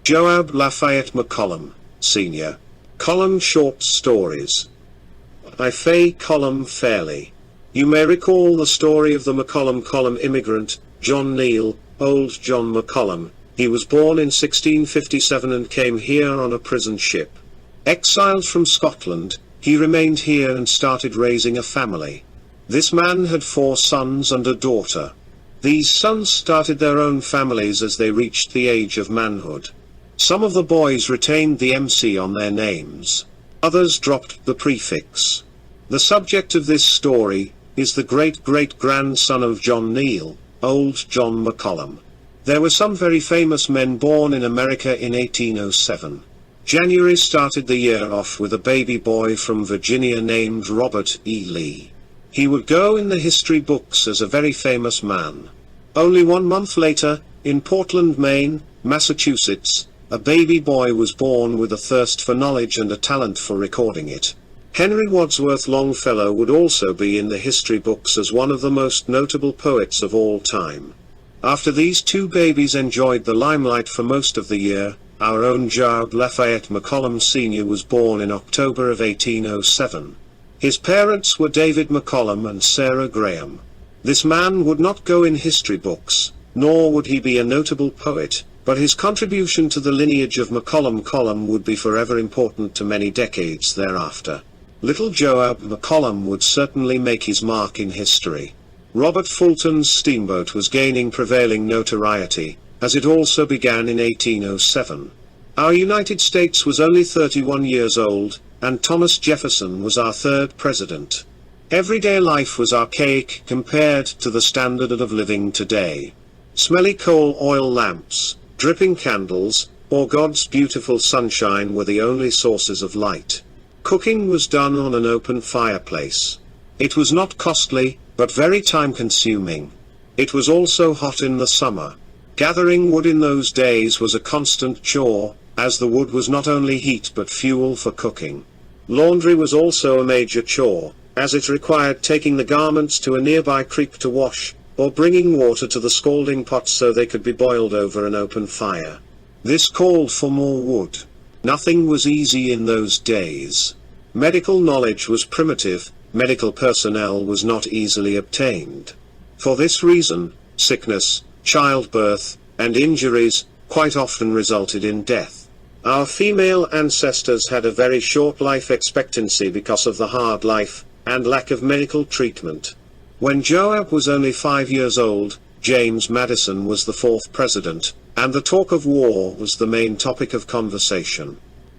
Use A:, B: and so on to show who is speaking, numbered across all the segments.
A: Joab Lafayette McCollum, Sr. Column Short Stories. I Column Fairly. You may recall the story of the McCollum immigrant, John Neal, old John McCollum. He was born in 1657 and came here on a prison ship. Exiled from Scotland, he remained here and started raising a family. This man had 4 sons and a daughter. These sons started their own families as they reached the age of manhood. Some of the boys retained the MC on their names. Others dropped the prefix. The subject of this story is the great-great-grandson of John Neal, old John McCollum. There were some very famous men born in America in 1807. January started the year off with a baby boy from Virginia named Robert E. Lee. He would go in the history books as a very famous man. Only 1 month later, in Portland, Maine, Massachusetts, a baby boy was born with a thirst for knowledge and a talent for recording it. Henry Wadsworth Longfellow would also be in the history books as one of the most notable poets of all time. After these 2 babies enjoyed the limelight for most of the year, our own Joab Lafayette McCollum Sr. was born in October of 1807. His parents were David McCollum and Sarah Graham. This man would not go in history books, nor would he be a notable poet, but his contribution to the lineage of McCollum would be forever important to many decades thereafter. Little Joab McCollum would certainly make his mark in history. Robert Fulton's steamboat was gaining prevailing notoriety, as it also began in 1807. Our United States was only 31 years old, and Thomas Jefferson was our 3rd president. Everyday life was archaic compared to the standard of living today. Smelly coal oil lamps, dripping candles, or God's beautiful sunshine were the only sources of light. Cooking was done on an open fireplace. It was not costly, but very time-consuming. It was also hot in the summer. Gathering wood in those days was a constant chore, as the wood was not only heat but fuel for cooking. Laundry was also a major chore, as it required taking the garments to a nearby creek to wash, or bringing water to the scalding pot so they could be boiled over an open fire. This called for more wood. Nothing was easy in those days. Medical knowledge was primitive, medical personnel was not easily obtained. For this reason, sickness, childbirth, and injuries quite often resulted in death. Our female ancestors had a very short life expectancy because of the hard life and lack of medical treatment. When Joab was only 5 years old, James Madison was the 4th president, and the talk of war was the main topic of conversation.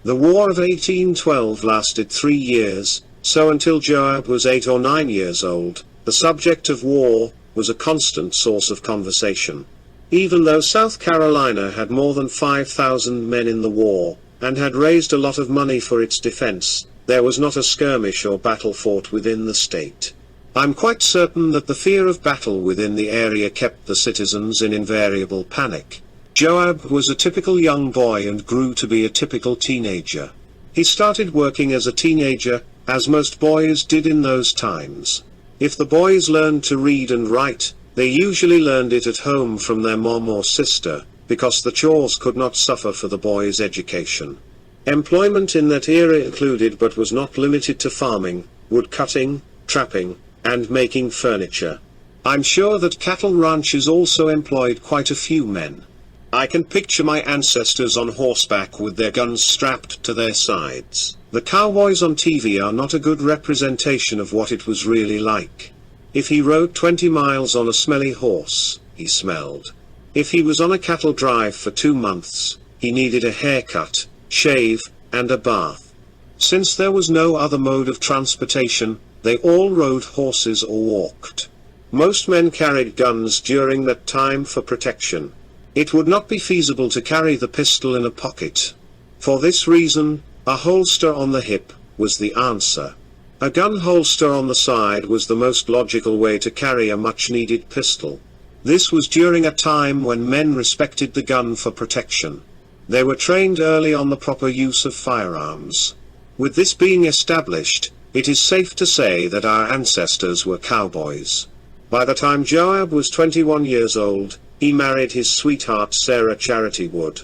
A: The War of 1812 lasted 3 years, so until Joab was 8 or 9 years old, the subject of war was a constant source of conversation. Even though South Carolina had more than 5,000 men in the war, and had raised a lot of money for its defense, there was not a skirmish or battle fought within the state. I'm quite certain that the fear of battle within the area kept the citizens in invariable panic. Joab was a typical young boy and grew to be a typical teenager. He started working as a teenager, as most boys did in those times. If the boys learned to read and write, they usually learned it at home from their mom or sister, because the chores could not suffer for the boys' education. Employment in that era included but was not limited to farming, wood cutting, trapping, and making furniture. I'm sure that cattle ranches also employed quite a few men. I can picture my ancestors on horseback with their guns strapped to their sides. The cowboys on TV are not a good representation of what it was really like. If he rode 20 miles on a smelly horse, he smelled. If he was on a cattle drive for 2 months, he needed a haircut, shave, and a bath. Since there was no other mode of transportation, they all rode horses or walked. Most men carried guns during that time for protection. It would not be feasible to carry the pistol in a pocket. For this reason, a holster on the hip was the answer. A gun holster on the side was the most logical way to carry a much-needed pistol. This was during a time when men respected the gun for protection. They were trained early on the proper use of firearms. With this being established, it is safe to say that our ancestors were cowboys. By the time Joab was 21 years old, he married his sweetheart Sarah Charity Wood.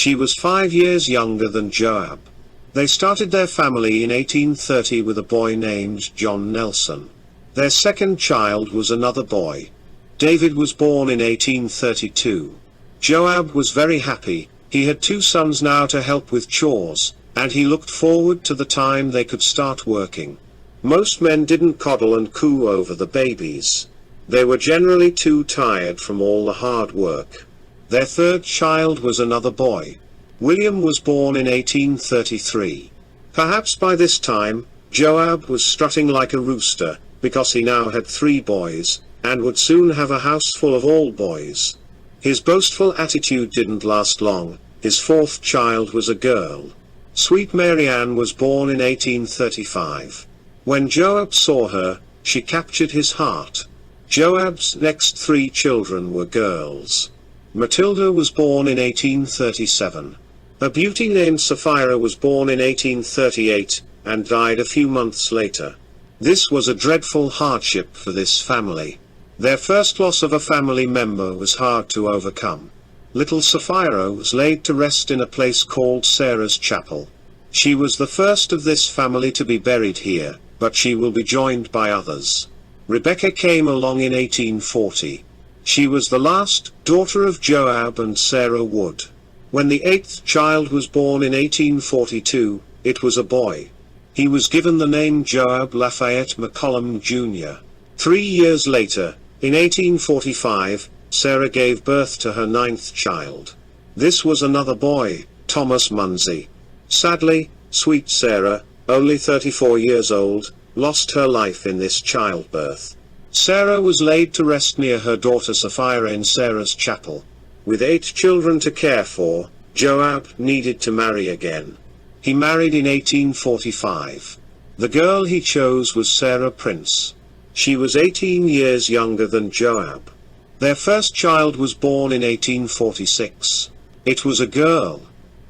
A: She was 5 years younger than Joab. They started their family in 1830 with a boy named John Nelson. Their second child was another boy. David was born in 1832. Joab was very happy. He had 2 sons now to help with chores, and he looked forward to the time they could start working. Most men didn't coddle and coo over the babies. They were generally too tired from all the hard work. Their third child was another boy. William was born in 1833. Perhaps by this time, Joab was strutting like a rooster, because he now had 3 boys, and would soon have a house full of all boys. His boastful attitude didn't last long. His 4th child was a girl. Sweet Mary Ann was born in 1835. When Joab saw her, she captured his heart. Joab's next 3 children were girls. Matilda was born in 1837. A beauty named Sapphira was born in 1838, and died a few months later. This was a dreadful hardship for this family. Their first loss of a family member was hard to overcome. Little Sapphira was laid to rest in a place called Sarah's Chapel. She was the first of this family to be buried here, but she will be joined by others. Rebecca came along in 1840. She was the last daughter of Joab and Sarah Wood. When the 8th child was born in 1842, it was a boy. He was given the name Joab Lafayette McCollum Jr. 3 years later, in 1845, Sarah gave birth to her 9th child. This was another boy, Thomas Munsey. Sadly, sweet Sarah, only 34 years old, lost her life in this childbirth. Sarah was laid to rest near her daughter Sapphira in Sarah's Chapel. With 8 children to care for, Joab needed to marry again. He married in 1845. The girl he chose was Sarah Prince. She was 18 years younger than Joab. Their first child was born in 1846. It was a girl.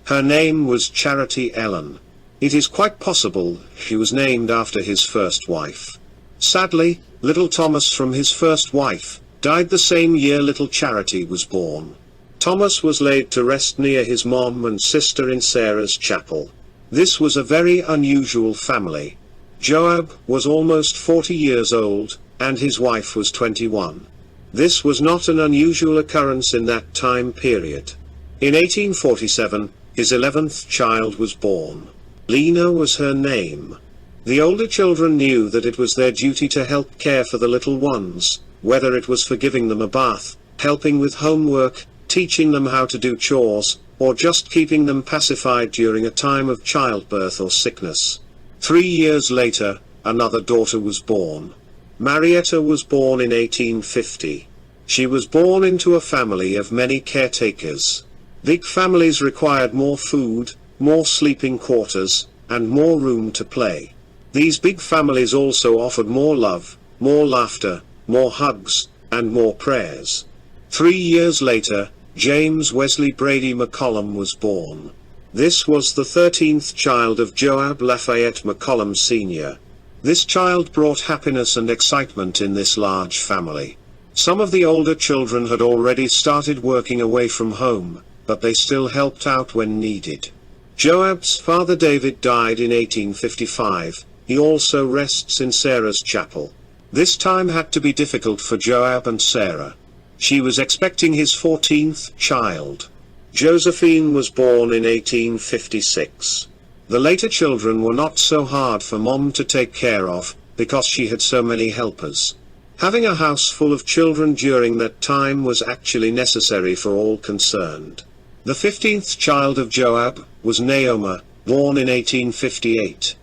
A: Her name was Charity Ellen. It is quite possible she was named after his first wife. Sadly, little Thomas from his first wife died the same year little Charity was born. Thomas was laid to rest near his mom and sister in Sarah's Chapel. This was a very unusual family. Joab was almost 40 years old, and his wife was 21. This was not an unusual occurrence in that time period. In 1847, his 11th child was born. Lena was her name. The older children knew that it was their duty to help care for the little ones, whether it was for giving them a bath, helping with homework, teaching them how to do chores, or just keeping them pacified during a time of childbirth or sickness. 3 years later, another daughter was born. Marietta was born in 1850. She was born into a family of many caretakers. Big families required more food, more sleeping quarters, and more room to play. These big families also offered more love, more laughter, more hugs, and more prayers. 3 years later, James Wesley Brady McCollum was born. This was the 13th child of Joab Lafayette McCollum Sr. This child brought happiness and excitement in this large family. Some of the older children had already started working away from home, but they still helped out when needed. Joab's father David died in 1855. He also rests in Sarah's Chapel. This time had to be difficult for Joab and Sarah. She was expecting his 14th child. Josephine was born in 1856. The later children were not so hard for Mom to take care of, because she had so many helpers. Having a house full of children during that time was actually necessary for all concerned. The 15th child of Joab was Naomi, born in 1858.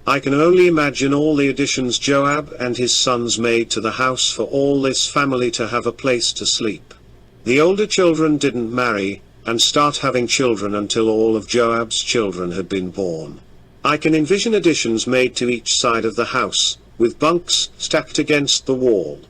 A: I can only imagine all the additions Joab and his sons made to the house for all this family to have a place to sleep. The older children didn't marry and start having children until all of Joab's children had been born. I can envision additions made to each side of the house, with bunks stacked against the wall.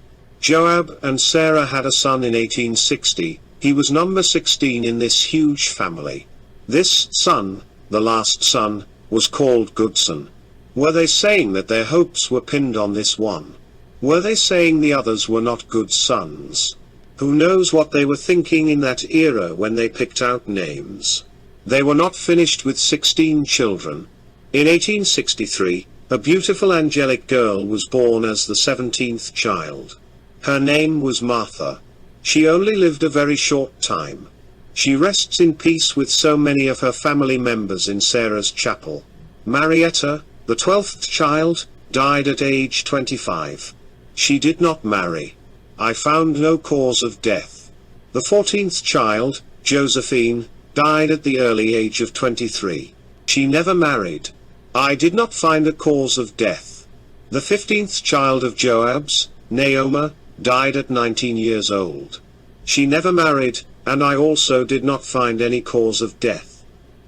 A: Joab and Sarah had a son in 1860. He was number 16 in this huge family. This son, the last son, was called Goodson. Were they saying that their hopes were pinned on this one? Were they saying the others were not good sons? Who knows what they were thinking in that era when they picked out names? They were not finished with 16 children. In 1863, a beautiful angelic girl was born as the 17th child. Her name was Martha. She only lived a very short time. She rests in peace with so many of her family members in Sarah's chapel. Marietta, the 12th child, died at age 25. She did not marry. I found no cause of death. The 14th child, Josephine, died at the early age of 23. She never married. I did not find a cause of death. The 15th child of Joab's, Naomi, died at 19 years old. She never married, and I also did not find any cause of death.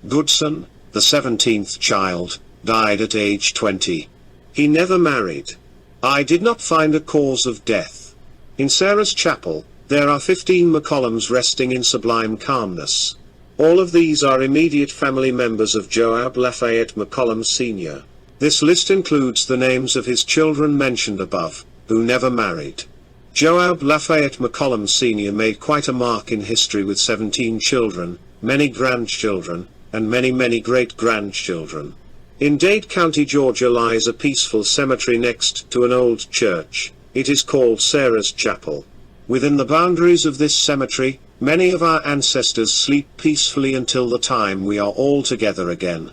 A: Goodson, the 17th child, died at age 20. He never married. I did not find a cause of death. In Sarah's chapel, there are 15 McCollums resting in sublime calmness. All of these are immediate family members of Joab Lafayette McCollum Sr. This list includes the names of his children mentioned above, who never married. Joab Lafayette McCollum Sr. made quite a mark in history with 17 children, many grandchildren, and many great-grandchildren. In Dade County, Georgia lies a peaceful cemetery next to an old church. It is called Sarah's Chapel. Within the boundaries of this cemetery, many of our ancestors sleep peacefully until the time we are all together again.